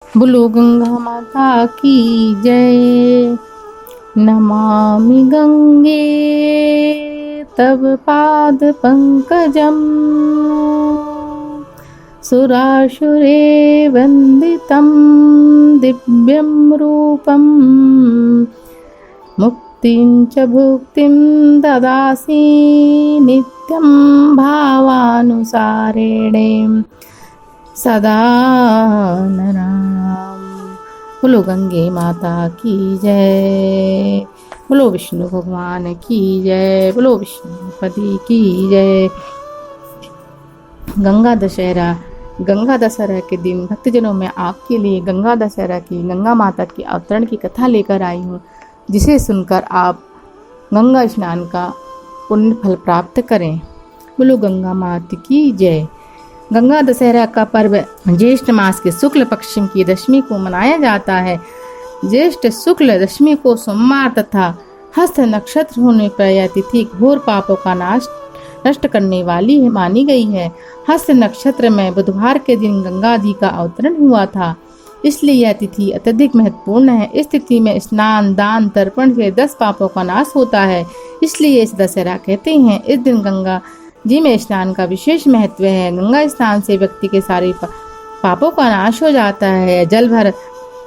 बोलो गंगा माता की जय। नमामि गंगे तव पाद पंकजम सुरासुरे वंदितं दिव्यं रूपं मुक्तिं च भुक्तिं ददासि नित्यं भावानुसारेणे सदा नराम। बोलो गंगे माता की जय। बोलो विष्णु भगवान की जय। बोलो विष्णुपति की जय। गंगा दशहरा के दिन भक्तजनों में आपके लिए गंगा दशहरा की गंगा माता की अवतरण की कथा लेकर आई हूँ, जिसे सुनकर आप गंगा स्नान का पुण्य फल प्राप्त करें। बोलो गंगा माता की जय। गंगा दशहरा का पर्व ज्येष्ठ मास के शुक्ल पक्ष की दशमी को मनाया जाता है। ज्येष्ठ शुक्ल दशमी को सोमवार तथा हस्त नक्षत्र होने पर यह तिथि घोर पापों का नष्ट करने वाली मानी गई है। हस्त नक्षत्र में बुधवार के दिन गंगा जी का अवतरण हुआ था, इसलिए यह तिथि अत्यधिक महत्वपूर्ण है। इस तिथि में स्नान, दान, तर्पण से 10 पापों का नाश होता है, इसलिए इस दशहरा कहते हैं। इस दिन गंगा जी में स्नान का विशेष महत्व है। गंगा स्नान से व्यक्ति के सारे पापों का नाश हो जाता है। जल भर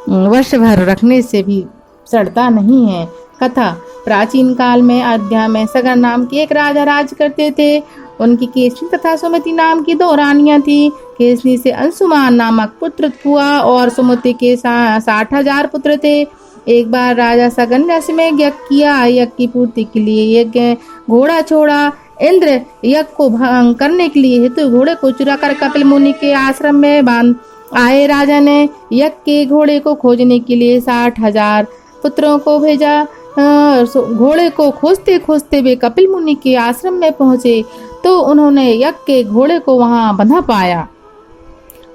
वर्ष भर रखने से भी सड़ता नहीं है। कथा। प्राचीन काल में अयोध्या में सगर नाम के एक राजा राज करते थे। उनकी केसनी तथा सुमति नाम की 2 रानियां थी। केसनी से अंशुमान नामक पुत्र हुआ और सुमति के 60,000 पुत्र थे। एक बार राजा सगर ने में यज्ञ किया। यज्ञ की पूर्ति के लिए यज्ञ घोड़ा छोड़ा। इंद्र यज्ञ को भंग करने के लिए हेतु घोड़े को चुरा कर कपिल मुनि के आश्रम में बांध आए। राजा ने यज्ञ के घोड़े को खोजने के लिए 60,000 पुत्रों को भेजा। घोड़े को खोजते खोजते वे कपिल मुनि के आश्रम में पहुंचे तो उन्होंने यज्ञ के घोड़े को वहां बंधा पाया।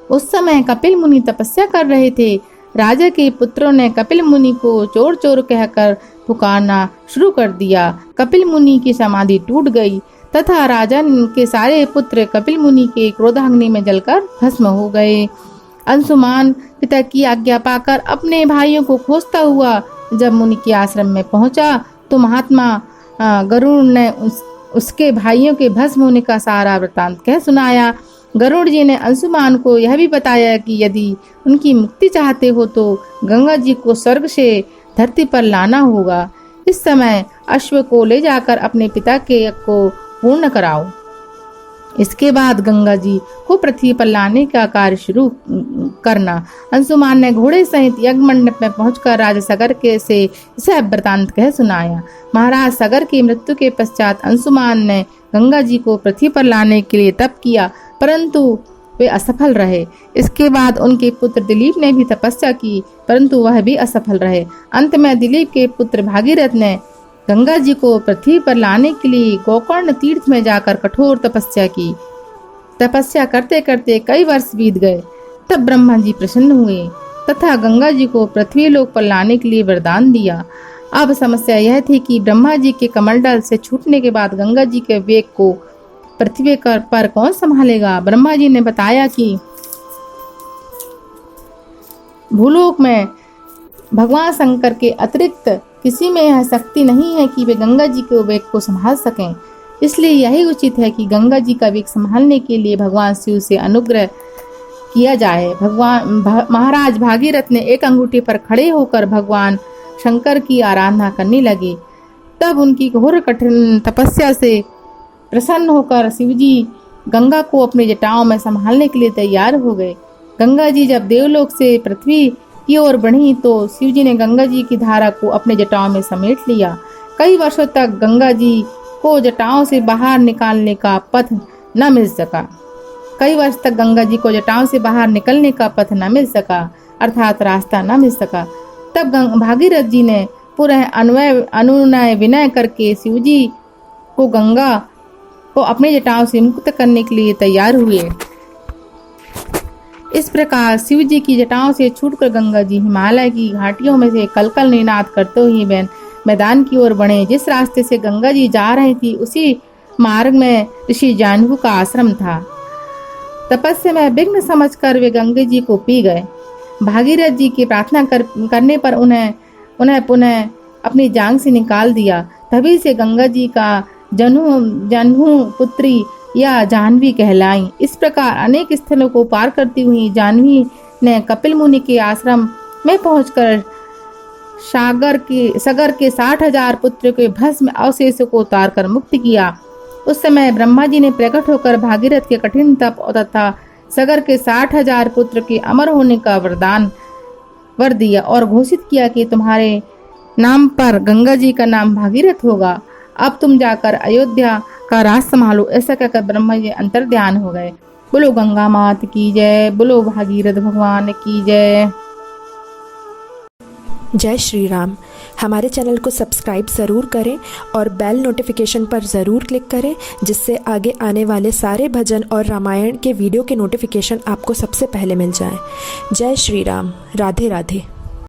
उस समय कपिल मुनि तपस्या कर रहे थे। राजा के पुत्रों ने कपिल मुनि को चोर चोर कहकर पुकारना शुरू कर दिया। कपिल मुनि की समाधि टूट गई तथा राजा के सारे पुत्र कपिल मुनि के क्रोधाग्नि में जलकर भस्म हो गए। अंशुमान पिता की आज्ञा पाकर अपने भाइयों को खोजता हुआ जब मुनि के आश्रम में पहुंचा तो महात्मा गरुड़ ने उसके भाइयों के भस्म होने का सारा वृतांत कह सुनाया। गरुड़ जी ने अंशुमान को यह भी बताया कि यदि उनकी मुक्ति चाहते हो तो गंगा जी को स्वर्ग से धरती पर लाना होगा। इस समय अश्व को ले जाकर अपने पिता के यज्ञ को पूर्ण कराओ। इसके बाद गंगा जी को पृथ्वी पर लाने का कार्य शुरू करना। अंशुमान ने घोड़े सहित यज्ञ मंडप में पहुंचकर राजा सगर के से इसे वृतांत कह सुनाया। महाराज सगर की मृत्यु के पश्चात अंशुमान ने गंगा जी को पृथ्वी पर लाने के लिए तप किया, परंतु वे असफल रहे। इसके बाद उनके पुत्र दिलीप ने भी तपस्या की, परंतु वह भी असफल रहे। अंत में दिलीप के पुत्र भागीरथ ने गंगा जी को पृथ्वी पर लाने के लिए गोकर्ण तीर्थ में जाकर कठोर तपस्या की। तपस्या करते करते कई वर्ष बीत गए। तब ब्रह्मा जी प्रसन्न हुए तथा गंगा जी को पृथ्वी लोक पर लाने के लिए वरदान दिया। अब समस्या यह थी कि ब्रह्मा जी के कमंडल से छूटने के बाद गंगा जी के वेग को पृथ्वी पर कौन संभालेगा। ब्रह्मा जी ने बताया कि भूलोक में भगवान शंकर के अतिरिक्त किसी में यह शक्ति नहीं है कि वे गंगा जी के वेग को संभाल सकें। इसलिए यही उचित है कि गंगा जी का वेग संभालने के लिए भगवान शिव से अनुग्रह किया जाए। महाराज भागीरथ ने एक अंगूठे पर खड़े होकर भगवान शंकर की आराधना करने लगे। तब उनकी घोर कठिन तपस्या से प्रसन्न होकर शिवजी गंगा को अपनी जटाओं में संभालने के लिए तैयार हो गए। गंगा जी जब देवलोक से पृथ्वी की ओर बढ़ी तो शिवजी ने गंगा जी की धारा को अपने जटाओं में समेट लिया। कई वर्षों तक गंगा जी को जटाओं से बाहर निकालने का पथ न मिल सका। कई वर्ष तक गंगा जी को जटाओं से बाहर निकलने का पथ न मिल सका, अर्थात रास्ता न मिल सका। तब भागीरथ जी ने पुनः अनुनय विनय करके शिवजी को गंगा को अपने जटाओं से मुक्त करने के लिए तैयार हुए। इस प्रकार शिव जी की जटाओं से छूटकर गंगा जी हिमालय की घाटियों में से कलकल निनाद करते हुए मैदान की ओर बढ़े। जिस रास्ते से गंगा जी जा रही थी उसी मार्ग में ऋषि जाह्नवी का आश्रम था। तपस्या में विघ्न समझकर वे गंगा जी को पी गए। भागीरथ जी की प्रार्थना करने पर उन्हें पुनः अपनी जांग से निकाल दिया। तभी से गंगा जी का जन्हू पुत्री या जाह्नवी कहलाई। इस प्रकार अनेक स्थलों को पार करती हुई जाह्नवी ने कपिल मुनि के आश्रम में पहुंचकर सगर के 60,000 पुत्र के भस्म अवशेषों को उतार कर मुक्त किया। उस समय ब्रह्मा जी ने प्रकट होकर भागीरथ के कठिन तप तथा सगर के 60,000 पुत्र के अमर होने का वर दिया और घोषित किया कि तुम्हारे नाम पर गंगा जी का नाम भागीरथ होगा। अब तुम जाकर अयोध्या का राज संभालो। ऐसा कहकर ब्रह्मा जी अंतर ध्यान हो गए। बोलो गंगा मात की जय, बोलो भागीरथ भगवान की जय। जय श्री राम। हमारे चैनल को सब्सक्राइब ज़रूर करें और बेल नोटिफिकेशन पर ज़रूर क्लिक करें, जिससे आगे आने वाले सारे भजन और रामायण के वीडियो के नोटिफिकेशन आपको सबसे पहले मिल जाएं। जय श्री राम। राधे राधे।